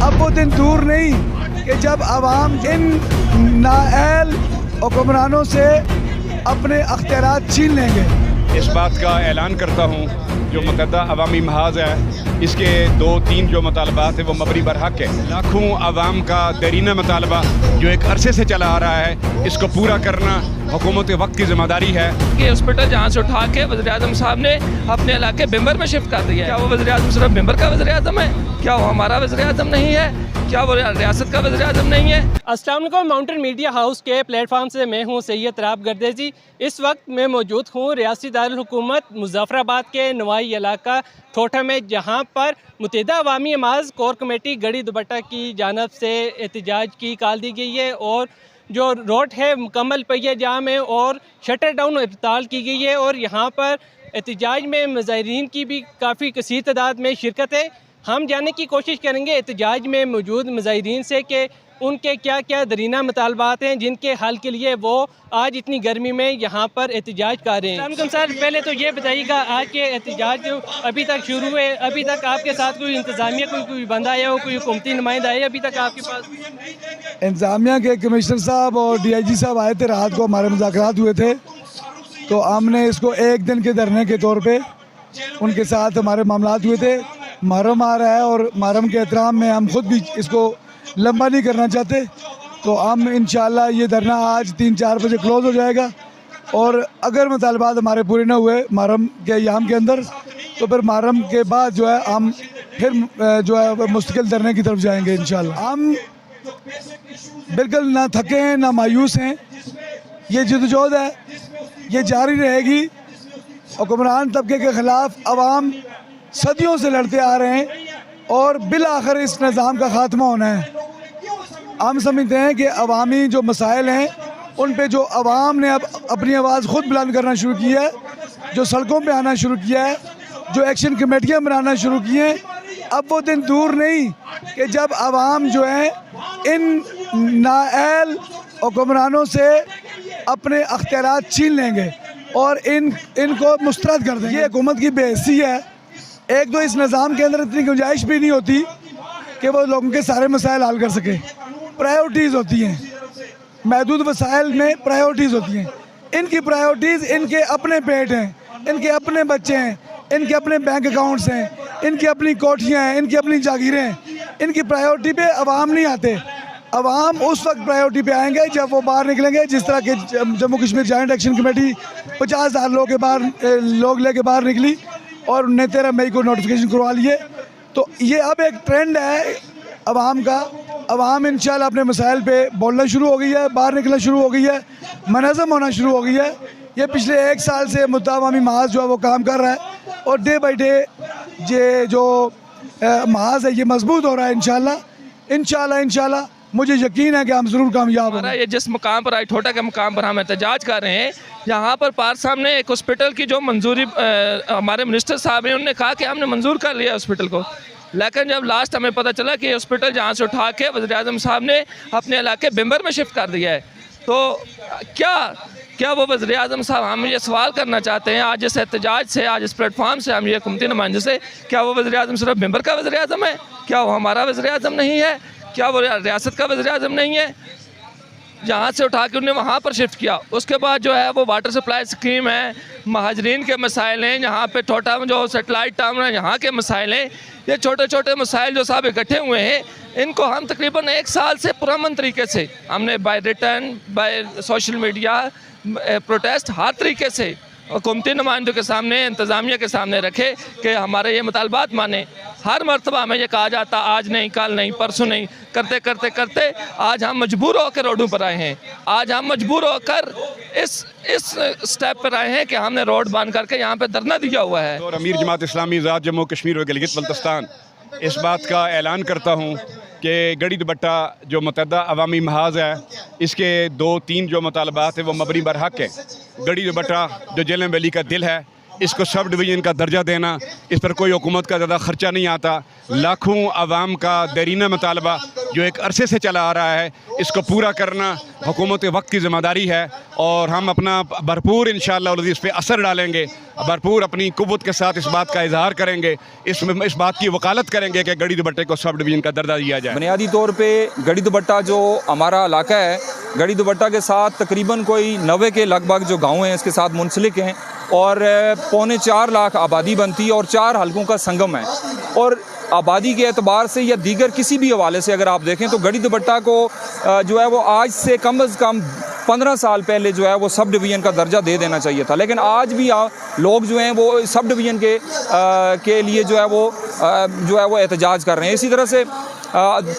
अब वो दिन दूर नहीं कि जब आवाम इन नाअहल हुक्मरानों से अपने अख्तियारात छीन लेंगे। इस बात का ऐलान करता हूँ जो मुतहदा अवामी महाज है इसके 2-3 जो मुतालबात है वो मबनी बरहक है। लाखों आवाम का देरीना मुतालबा जो एक अरसे से चला आ रहा है इसको पूरा करना हुकूमत वक्त की जिम्मेदारी है। कि हॉस्पिटल जहाँ से उठा के वज़ीर-ए-आज़म साहब ने अपने इलाके बिम्बर में शिफ्ट कर दिया है। क्या वो वज़ीर-ए-आज़म सिर्फ बिम्बर का वज़ीर-ए-आज़म है? क्या वो हमारा वज़ीर-ए-आज़म नहीं है? क्या वो रियासत का वज़ीर-ए-आज़म नहीं है? अस्सलाम वालेकुम। माउंटेन मीडिया हाउस के प्लेटफॉर्म से मैं हूं सैयद राब गर्देजी। इस वक्त मैं मौजूद हूं रियासी दारुल हुकूमत मुज़फ़्फ़राबाद के नवाई इलाका ठोठा में, जहां पर मुत्तहिदा अवामी नमाज कोर कमेटी गढ़ी दुपट्टा की जानब से एहतजाज की कॉल दी गई है और जो रोड है मुकम्मल पहिया जाम है और शटर डाउन हड़ताल की गई है। और यहाँ पर एहतजाज में मुज़ाहिरीन की भी काफ़ी कसीर तादाद में शिरकत है। हम जानने की कोशिश करेंगे एहतजाज में मौजूद मुज़ाहिरीन से कि उनके क्या क्या दरीना मुतालबात हैं जिनके हल के लिए वो आज इतनी गर्मी में यहाँ पर एहतजाज कर रहे हैं। सर, पहले तो ये बताइएगा, आज के एहतजाज जो अभी तक शुरू है, अभी तक आपके साथ कोई इंतज़ामिया कोई बंदा आया हो, कोई हुकूमती नुमाइंदा आया अभी तक आपके पास? इंतज़ामिया के कमिश्नर साहब और DIG साहब आए थे, रात को हमारे मुज़ाकरात हुए थे, तो हमने इसको एक दिन के धरने के तौर पे उनके साथ हमारे मामलात हुए थे। मुहर्रम आ रहा है और मुहर्रम के एहतराम में हम खुद भी इसको लंबा नहीं करना चाहते, तो हम इंशाल्लाह ये धरना आज 3-4 बजे क्लोज़ हो जाएगा। और अगर मुतालबात हमारे पूरे न हुए मुहर्रम के अय्याम के अंदर, तो फिर मुहर्रम के बाद जो है हम फिर जो है मुस्तकिल धरने की तरफ जाएंगे इंशाल्लाह। हम बिल्कुल ना थके हैं ना मायूस हैं, ये जद्दोजहद है, ये जारी रहेगी। हुक्मरान तबके के ख़िलाफ़ अवाम सदियों से लड़ते आ रहे हैं और बिल आखिर इस निज़ाम का ख़ात्मा होना है। हम समझते हैं कि अवामी जो मसाइल हैं उन पे जो अवाम ने अब अपनी आवाज़ ख़ुद बुलंद करना शुरू की है, जो सड़कों पे आना शुरू किया है, जो एक्शन कमेटियाँ बनाना शुरू की हैं, अब वो दिन दूर नहीं कि जब अवाम जो है इन नाअहल हुक्मरानों से अपने अख्तियारात छीन लेंगे और इनको मुस्तरद कर देंगे। ये हुकूमत की बेइज्जती है। एक तो इस निज़ाम के अंदर इतनी गुंजाइश भी नहीं होती कि वो लोगों के सारे मसाइल हल कर सके। प्रायोरिटीज़ होती हैं, महदूद वसाइल में प्रायोरिटीज़ होती हैं। इनकी प्रायोरिटीज़ इनके अपने पेट हैं, इनके अपने बच्चे हैं, इनके अपने बैंक अकाउंट्स हैं, इनकी अपनी कोठियाँ हैं, इनकी अपनी जागीरें हैं। इनकी प्रायोरिटी पे अवाम नहीं आते। अवाम उस वक्त प्रायोरिटी पे आएंगे जब वो बाहर निकलेंगे, जिस तरह के Jammu Kashmir joint action committee 50,000 लोग लेके बाहर निकली और उन्हें 13 मई को नोटिफिकेशन करवा लिए। तो ये अब एक ट्रेंड है अवाम का। अवाम इंशाल्लाह अपने मसाइल पे बोलना शुरू हो गई है, बाहर निकलना शुरू हो गई है, मनज़म होना शुरू हो गई है। ये पिछले 1 साल से मुत्तहिदा अवामी महाज जो है वो काम कर रहा है और डे बाई डे ये जो महाज है ये मजबूत हो रहा है। इंशाल्लाह मुझे यकीन है कि हम ज़रूर कामयाब होंगे। ये जिस मुकाम पर ठोठा के मुकाम पर हम एहतजाज कर रहे हैं, यहाँ पर पार सामने एक हॉस्पिटल की जो मंजूरी हमारे मिनिस्टर साहब ने उन्होंने कहा कि हमने मंजूर कर लिया हॉस्पिटल को, लेकिन जब लास्ट हमें पता चला कि हॉस्पिटल जहाँ से उठा के वज़ीर-ए-आज़म साहब ने अपने इलाके बिम्बर में शिफ्ट कर दिया है, तो क्या वो वज़ीर-ए-आज़म साहब, हम ये सवाल करना चाहते हैं आज इस एहतजाज से, आज इस प्लेटफॉर्म से, हम ये हुकूमती नुमाइंदे से, क्या वो वज़ीर-ए-आज़म सिर्फ बिम्बर का वज़ीर-ए-आज़म है? क्या वो हमारा वज़ीर-ए-आज़म नहीं है? क्या वो रियासत का वज़ीर-ए-आज़म नहीं है? जहाँ से उठा के उन्हें वहाँ पर शिफ्ट किया। उसके बाद जो है वो वाटर सप्लाई स्कीम है, महाजरीन के मसाइल हैं, यहाँ पे ठोठा में जो सेटेलाइट टावर है यहाँ के मसाइल हैं। ये छोटे छोटे मसाइल जो साहब इकट्ठे हुए हैं, इनको हम तकरीबन 1 साल से पुरअमन तरीके से हमने by return, by social media, protest, हर तरीके से हुकूमती नुमाइंदों के सामने, इंतज़ामिया के सामने रखे कि हमारे ये मुतालबात माने। हर मरतबा हमें ये कहा जाता आज नहीं, कल नहीं, परसों नहीं, करते करते करते आज हम मजबूर होकर रोडों पर आए हैं। आज हम मजबूर होकर इस स्टेप पर आए हैं कि हमने रोड बंद करके यहाँ पे धरना दिया हुआ है। और अमीर जमात इस्लामी ज़ात जम्मू कश्मीर और गिलगित बल्तिस्तान इस बात का ऐलान करता हूँ कि गढ़ी दुपट्टा जो मुतहदा अवामी महाज है इसके 2-3 जो मुतालबात है वो मबनी बरहक है। गढ़ी दुपट्टा जो जेलम वैली का दिल है, इसको सब डिवीज़न का दर्जा देना, इस पर कोई हुकूमत का ज़्यादा ख़र्चा नहीं आता। लाखों आवाम का देरीना मुतालबा जो एक अरसे से चला आ रहा है, इसको पूरा करना हुकूमत वक्त की ज़िम्मेदारी है और हम अपना भरपूर इंशाअल्लाह इस पर असर डालेंगे, भरपूर अपनी कुव्वत के साथ इस बात का इजहार करेंगे, इस बात की वकालत करेंगे कि गड़ी दुबट्टे को सब डिवीज़न का दर्जा दिया जाए। बुनियादी तौर पे गड़ी दुबट्टा जो हमारा इलाका है, गड़ी दुबट्टा के साथ तकरीबन कोई 90 के लगभग जो गाँव हैं इसके साथ मुंसलिक हैं और 3.25 लाख आबादी बनती है और 4 हलकों का संगम है। और आबादी के एतबार से या दीगर किसी भी हवाले से अगर आप देखें तो गड़ी दुबट्टा को जो है वो आज से कम 15 साल पहले जो है वो सब डिवीज़न का दर्जा दे देना चाहिए था। लेकिन आज भी लोग जो हैं वो सब डिवीज़न के लिए जो है वो एहतजाज कर रहे हैं। इसी तरह से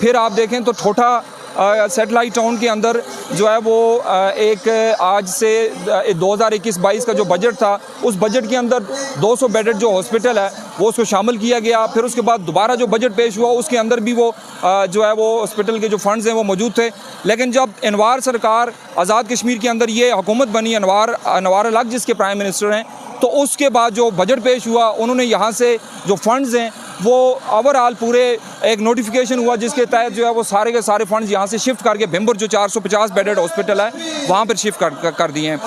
फिर आप देखें तो ठोठा सेटेलाइट टाउन के अंदर जो है वो एक आज से 2021-22 का जो बजट था, उस बजट के अंदर 200 बेडेड जो हॉस्पिटल है वो उसको शामिल किया गया। फिर उसके बाद दोबारा जो बजट पेश हुआ उसके अंदर भी वो जो है वो हॉस्पिटल के जो फंड्स हैं वो मौजूद थे। लेकिन जब अनवार सरकार आज़ाद कश्मीर के अंदर ये हुकूमत बनी, अनवार अलग जिसके प्राइम मिनिस्टर हैं, तो उसके बाद जो बजट पेश हुआ उन्होंने यहाँ से जो फंड्स हैं वो ओवरऑल पूरे एक नोटिफिकेशन हुआ जिसके तहत जो है वो सारे के सारे फंड्स यहाँ से शिफ्ट करके भिम्बर जो 450 बेडेड हॉस्पिटल है वहाँ पर शिफ्ट कर दिए हैं।